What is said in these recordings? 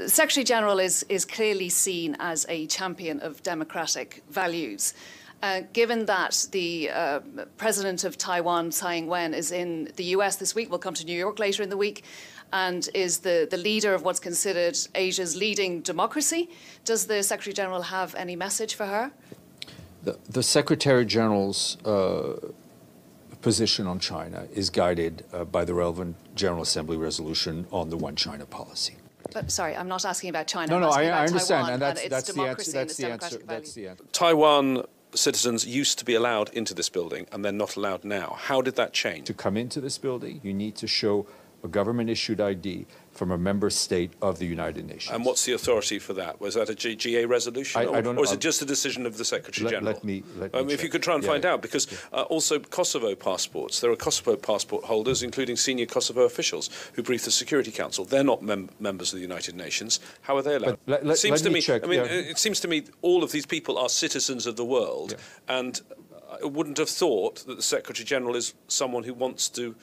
Secretary General is clearly seen as a champion of democratic values. Given that the president of Taiwan, Tsai Ing-wen, is in the US this week, will come to New York later in the week, and is the leader of what's considered Asia's leading democracy, does the Secretary General have any message for her? The Secretary General's position on China is guided by the relevant General Assembly resolution on the One China policy. But, sorry, I'm not asking about China. No, I Taiwan, understand, and that's the answer. That's the answer. Taiwan citizens used to be allowed into this building, and they're not allowed now. How did that change? To come into this building, you need to show a government-issued ID from a member state of the United Nations. And what's the authority for that? Was that a GA resolution, I don't know. Or is it just a decision of the Secretary General? Let me if you could try and find out, because also Kosovo passports, there are Kosovo passport holders, including senior Kosovo officials, who brief the Security Council. They're not members of the United Nations. How are they allowed? It seems to me, check, it seems to me all of these people are citizens of the world, and I wouldn't have thought that the Secretary General is someone who wants to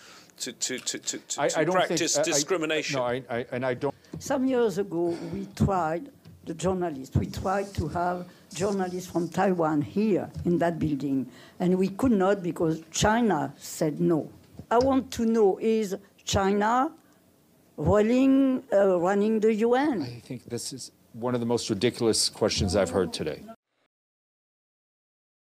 practice discrimination. I don't. Some years ago, we tried to have journalists from Taiwan here in that building, and we could not because China said no. I want to know, is China running the UN? I think this is one of the most ridiculous questions I've heard today.